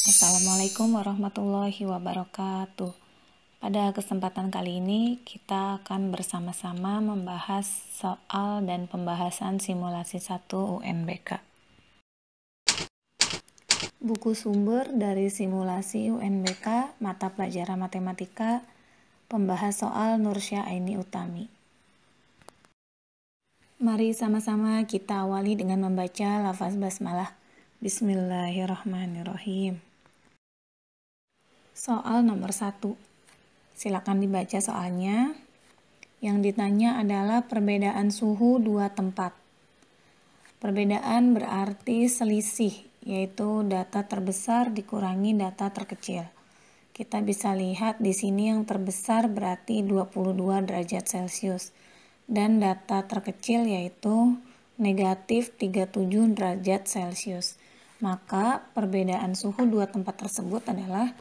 Assalamualaikum warahmatullahi wabarakatuh. Pada kesempatan kali ini kita akan bersama-sama membahas soal dan pembahasan simulasi 1 UNBK. Buku sumber dari simulasi UNBK mata pelajaran matematika, pembahas soal Nursya Aini Utami. Mari sama-sama kita awali dengan membaca lafaz basmalah. Bismillahirrahmanirrahim. Soal nomor 1. Silakan dibaca soalnya. Yang ditanya adalah perbedaan suhu dua tempat. Perbedaan berarti selisih, yaitu data terbesar dikurangi data terkecil. Kita bisa lihat di sini yang terbesar berarti 22 derajat Celcius dan data terkecil yaitu negatif 37 derajat Celcius. Maka perbedaan suhu dua tempat tersebut adalah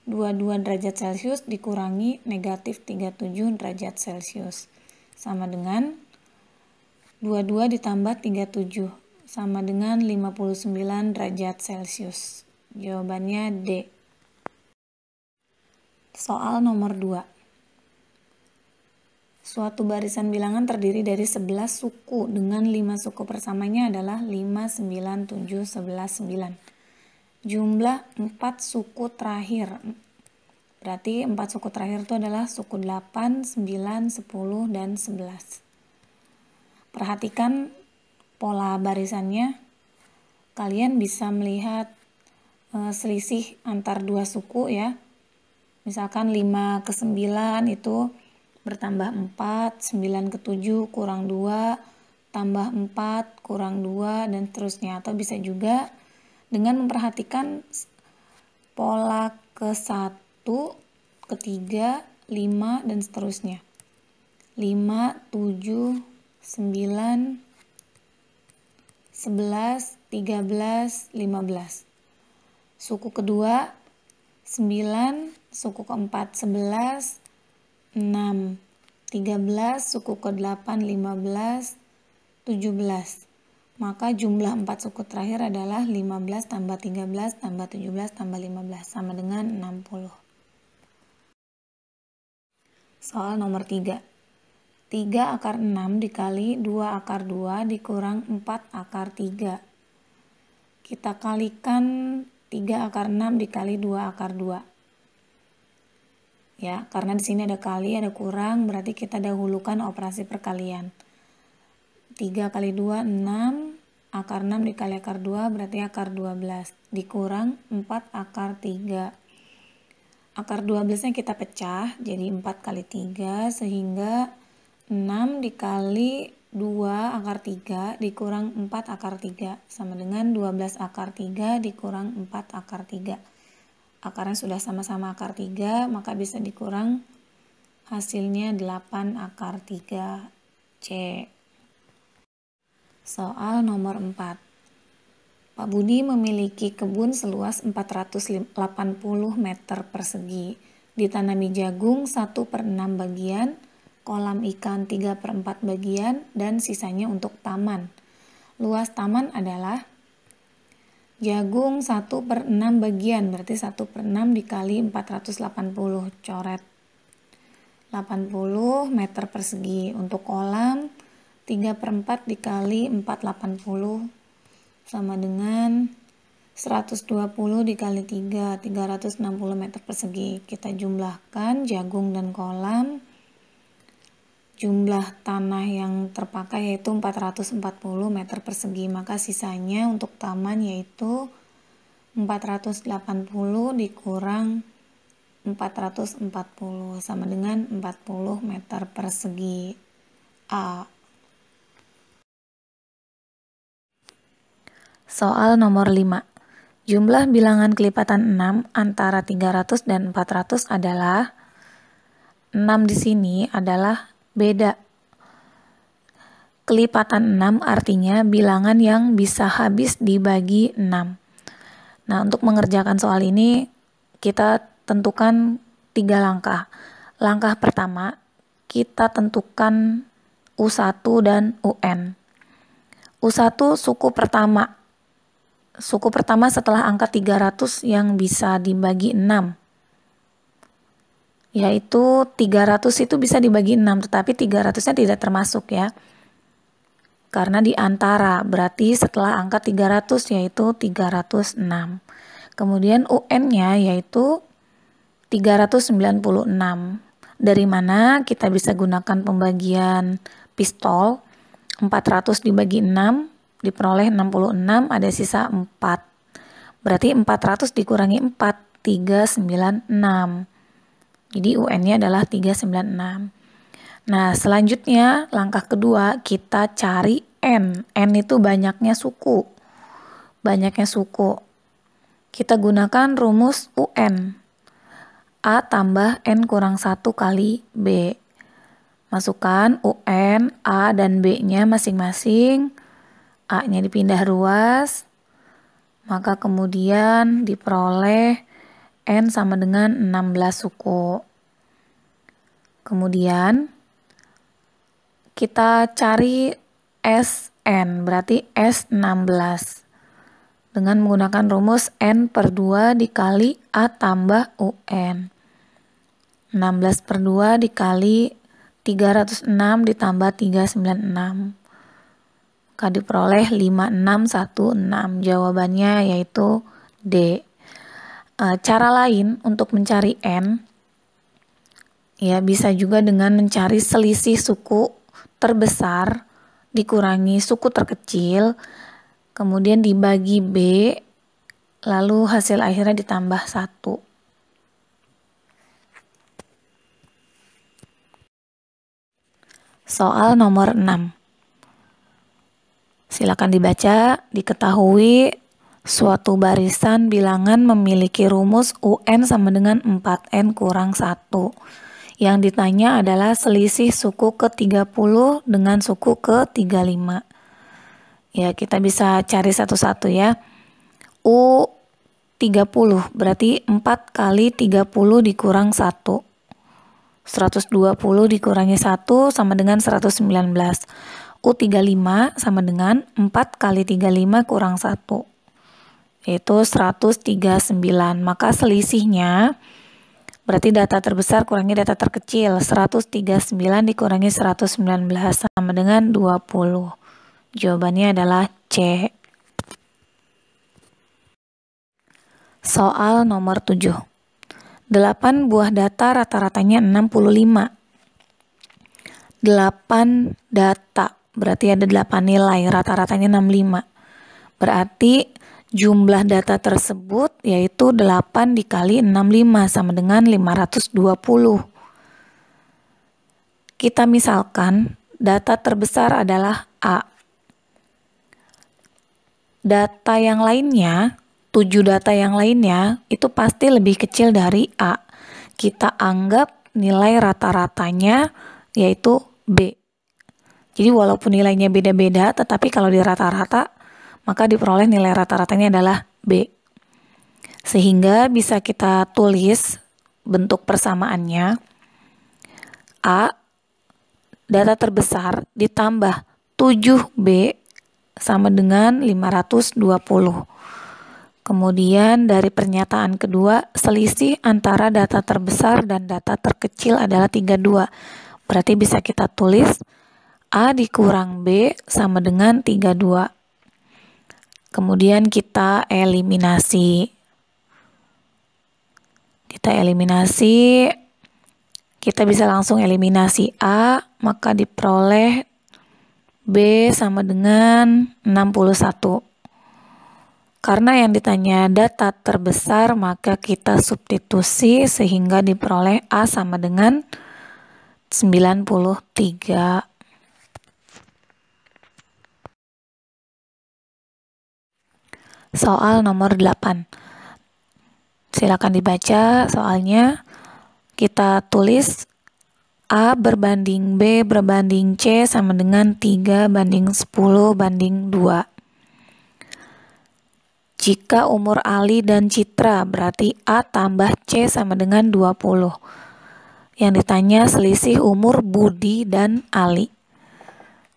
22 derajat Celcius dikurangi negatif 37 derajat Celcius sama dengan 22 ditambah 37 sama dengan 59 derajat Celcius. Jawabannya D. Soal nomor 2. Suatu barisan bilangan terdiri dari 11 suku dengan 5 suku persamanya adalah 5, 9, 7, 11, 9. Jumlah 4 suku terakhir. Berarti 4 suku terakhir itu adalah suku 8, 9, 10, dan 11. Perhatikan pola barisannya. Kalian bisa melihat selisih antar dua suku ya. Misalkan 5 ke 9 itu bertambah 4, 9 ke 7 kurang 2, tambah 4 kurang 2, dan seterusnya. Atau bisa juga dengan memperhatikan pola ke 1, ke 3, 5, dan seterusnya. 5, 7, 9, 11, 13, 15. Suku kedua 9, suku keempat 11, 6, 13, suku ke-8 15, 17. Maka jumlah 4 suku terakhir adalah 15 tambah 13 tambah 17 tambah 15 sama dengan 60. Soal nomor 3. 3 akar 6 dikali 2 akar 2 dikurang 4 akar 3. Kita kalikan 3 akar 6 dikali 2 akar 2. Ya, karena di sini ada kali, ada kurang, berarti kita dahulukan operasi perkalian. 3 kali 2, 6, akar 6 dikali akar 2 berarti akar 12, dikurang 4 akar 3. Akar 12-nya kita pecah, jadi 4 kali 3, sehingga 6 dikali 2 akar 3 dikurang 4 akar 3, sama dengan 12 akar 3 dikurang 4 akar 3. Akarnya sudah sama-sama akar 3, maka bisa dikurang hasilnya 8 akar 3. C. Soal nomor 4. Pak Budi memiliki kebun seluas 480 meter persegi. Ditanami jagung 1/6 bagian, kolam ikan 3/4 bagian, dan sisanya untuk taman. Luas taman adalah jagung 1/6 bagian, berarti 1/6 dikali 480, coret 80 meter persegi. Untuk kolam 3/4 dikali 480 sama dengan 120 dikali 3, 360 meter persegi. Kita jumlahkan jagung dan kolam. Jumlah tanah yang terpakai yaitu 440 meter persegi. Maka sisanya untuk taman yaitu 480 dikurang 440 sama dengan 40 meter persegi. A. Soal nomor 5. Jumlah bilangan kelipatan 6 antara 300 dan 400 adalah 6 di sini adalah beda. Kelipatan 6 artinya bilangan yang bisa habis dibagi 6. Nah, untuk mengerjakan soal ini kita tentukan 3 langkah. Langkah pertama, kita tentukan U1 dan UN. U1 suku pertama suku pertama setelah angka 300 yang bisa dibagi 6. Yaitu 300 itu bisa dibagi 6, tetapi 300-nya tidak termasuk ya. Karena di antara, berarti setelah angka 300 yaitu 306. Kemudian UN-nya yaitu 396. Dari mana kita bisa gunakan pembagian pistol. 400 dibagi 6 diperoleh 66, ada sisa 4. Berarti 400 dikurangi 4, 396. Jadi UN-nya adalah 396. Nah, selanjutnya langkah kedua kita cari N. N itu banyaknya suku. Banyaknya suku. Kita gunakan rumus UN. A tambah N kurang 1 kali B. Masukkan UN, A dan B-nya masing-masing. A-nya dipindah ruas. Maka kemudian diperoleh N sama dengan 16 suku. Kemudian kita cari SN, berarti S16. Dengan menggunakan rumus N per 2 dikali A tambah UN. 16 per 2 dikali 306 ditambah 396. Maka diperoleh 5616. Jawabannya yaitu D. Cara lain untuk mencari N, ya bisa juga dengan mencari selisih suku terbesar dikurangi suku terkecil, kemudian dibagi B, lalu hasil akhirnya ditambah 1. Soal nomor 6. Silakan dibaca. Diketahui suatu barisan bilangan memiliki rumus UN sama dengan 4N kurang 1. Yang ditanya adalah selisih suku ke-30 dengan suku ke-35. Ya, kita bisa cari satu-satu ya. U30 berarti 4 kali 30 dikurang 1. 120 dikurangi 1 sama dengan 119. U35 sama dengan 4 kali 35 kurang 1. Yaitu 139. Maka selisihnya berarti data terbesar kurangi data terkecil. 139 dikurangi 119 sama dengan 20. Jawabannya adalah C. Soal nomor 7. 8 buah data rata-ratanya 65. 8 data, berarti ada 8 nilai, rata-ratanya 65. Berarti jumlah data tersebut yaitu 8 dikali 65 sama dengan 520. Kita misalkan data terbesar adalah A. Data yang lainnya, 7 data yang lainnya itu pasti lebih kecil dari A. Kita anggap nilai rata-ratanya yaitu B. Jadi walaupun nilainya beda-beda, tetapi kalau di rata-rata maka diperoleh nilai rata-ratanya adalah B. Sehingga bisa kita tulis bentuk persamaannya. A, data terbesar ditambah 7B sama dengan 520. Kemudian dari pernyataan kedua, selisih antara data terbesar dan data terkecil adalah 32. Berarti bisa kita tulis A dikurang B sama dengan 32. Kemudian kita eliminasi. Kita bisa langsung eliminasi A, maka diperoleh B sama dengan 61. Karena yang ditanya data terbesar, maka kita substitusi sehingga diperoleh A sama dengan 93. Soal nomor 8. Silakan dibaca soalnya. Kita tulis A berbanding B berbanding C sama dengan 3 banding 10 banding 2. Jika umur Ali dan Citra berarti A tambah C sama dengan 20. Yang ditanya selisih umur Budi dan Ali.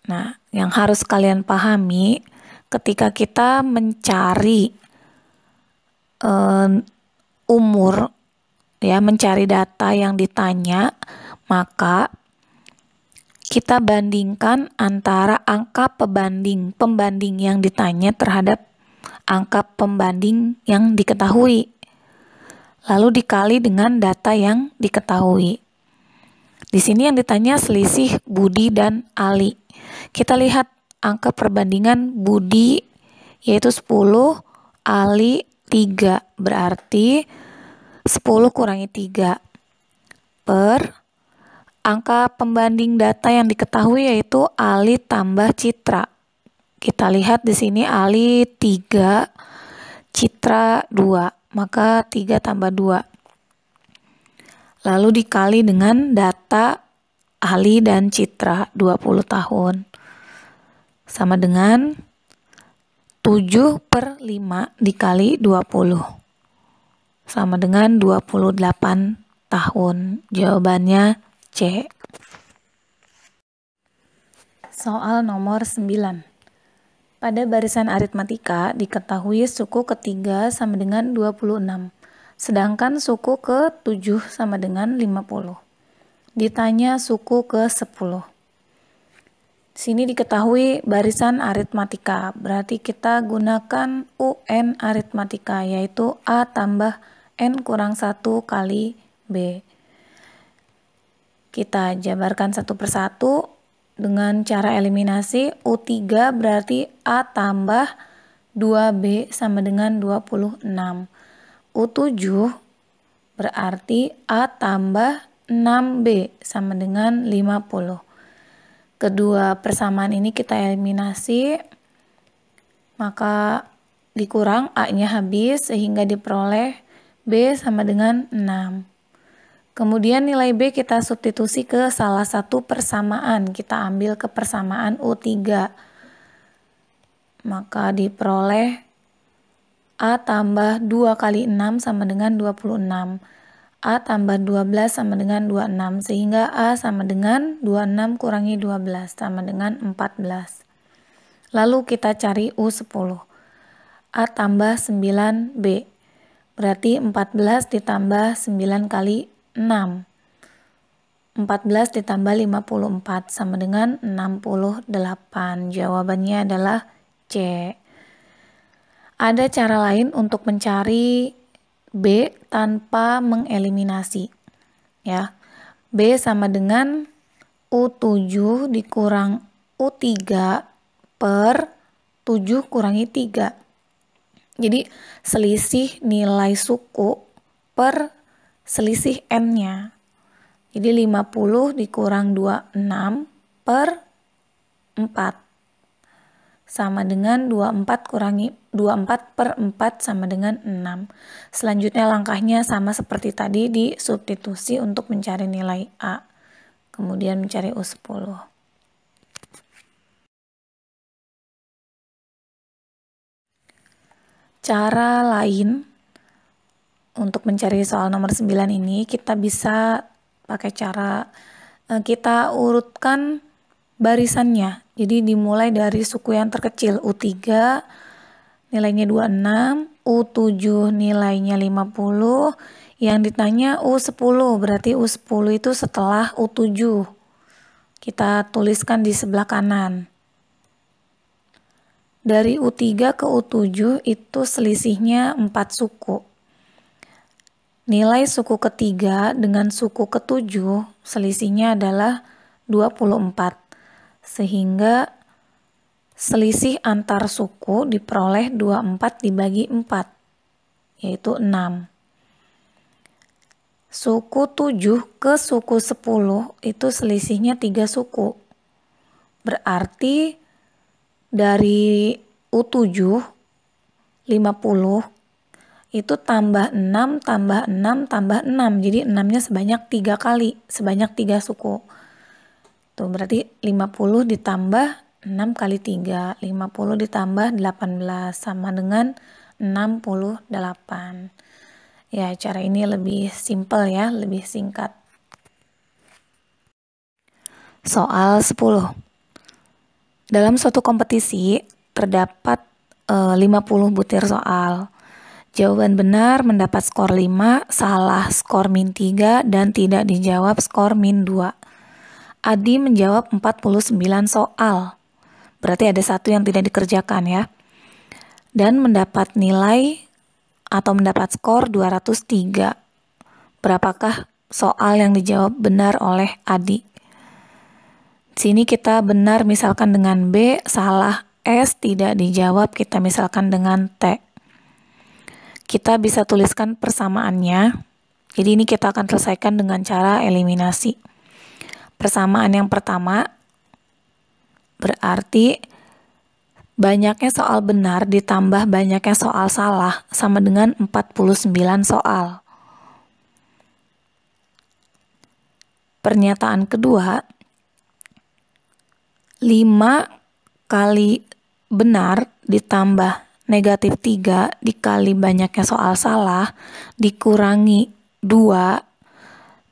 Nah, yang harus kalian pahami, ketika kita mencari umur, ya, mencari data yang ditanya, maka kita bandingkan antara angka pembanding yang ditanya terhadap angka pembanding yang diketahui, lalu dikali dengan data yang diketahui. Di sini yang ditanya selisih Budi dan Ali. Kita lihat angka perbandingan Budi yaitu 10, Ali 3, berarti 10 kurangi 3 per angka pembanding data yang diketahui yaitu Ali tambah Citra. Kita lihat di sini Ali 3, Citra 2, maka 3 tambah 2. Lalu dikali dengan data Ali dan Citra 20 tahun. Sama dengan 7/5 dikali 20. Sama dengan 28 tahun. Jawabannya C. Soal nomor 9. Pada barisan aritmatika diketahui suku ketiga sama dengan 26, sedangkan suku ke-7 sama dengan 50. Ditanya suku ke-10. Sini diketahui barisan aritmatika, berarti kita gunakan UN aritmatika, yaitu A tambah N kurang 1 kali B. Kita jabarkan satu persatu dengan cara eliminasi. U3 berarti A tambah 2B sama dengan 26. U7 berarti A tambah 6B sama dengan 50. Kedua persamaan ini kita eliminasi, maka dikurang A-nya habis sehingga diperoleh B sama dengan 6. Kemudian nilai B kita substitusi ke salah satu persamaan. Kita ambil ke persamaan U3. Maka diperoleh A tambah 2 kali 6 sama dengan 26. A tambah 12 sama dengan 26. Sehingga A sama dengan 26 kurangi 12 sama dengan 14. Lalu kita cari U10. A tambah 9B. Berarti 14 ditambah 9 kali 6. 14 ditambah 54 sama dengan 68. Jawabannya adalah C. Ada cara lain untuk mencari B tanpa mengeliminasi. Ya. B sama dengan U7 dikurang U3 per 7 kurangi 3. Jadi selisih nilai suku per selisih N-nya. Jadi 50 dikurang 26 per 4 sama dengan 24 per 4 sama dengan 6. Selanjutnya langkahnya sama seperti tadi, disubstitusi untuk mencari nilai A. Kemudian mencari U10. Cara lain untuk mencari soal nomor 9 ini, kita bisa pakai cara kita urutkan barisannya. Jadi dimulai dari suku yang terkecil. U3 nilainya 26, U7 nilainya 50, yang ditanya U10, berarti U10 itu setelah U7. Kita tuliskan di sebelah kanan. Dari U3 ke U7 itu selisihnya 4 suku. Nilai suku ketiga dengan suku ketujuh selisihnya adalah 24. Sehingga selisih antar suku diperoleh 24 dibagi 4, yaitu 6. Suku 7 ke suku 10 itu selisihnya 3 suku. Berarti dari U7 50 itu tambah 6, tambah 6, tambah 6. Jadi 6-nya sebanyak 3 kali, sebanyak 3 suku. Tuh berarti 50 ditambah 6 kali 3, 50 ditambah 18 sama dengan 68. Ya, cara ini lebih simpel ya, lebih singkat. Soal 10. Dalam suatu kompetisi, terdapat 50 butir soal. Jawaban benar mendapat skor 5, salah skor -3, dan tidak dijawab skor -2. Adi menjawab 49 soal. Berarti ada satu yang tidak dikerjakan ya. Dan mendapat nilai atau mendapat skor 203. Berapakah soal yang dijawab benar oleh Adi? Sini kita benar misalkan dengan B, salah S, tidak dijawab kita misalkan dengan T. Kita bisa tuliskan persamaannya. Jadi ini kita akan selesaikan dengan cara eliminasi. Persamaan yang pertama berarti banyaknya soal benar ditambah banyaknya soal salah sama dengan 49 soal. Pernyataan kedua, 5 kali benar ditambah negatif 3 dikali banyaknya soal salah dikurangi 2.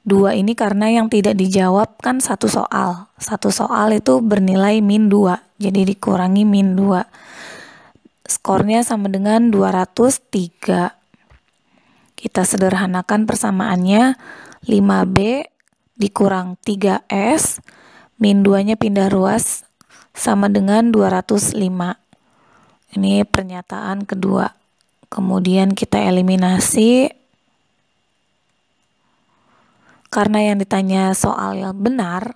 2 ini karena yang tidak dijawab kan satu soal. Satu soal itu bernilai -2. Jadi dikurangi -2. Skornya sama dengan 203. Kita sederhanakan persamaannya. 5B dikurang 3S. -2-nya pindah ruas sama dengan 205. Ini pernyataan kedua. Kemudian kita eliminasi. Karena yang ditanya soal yang benar,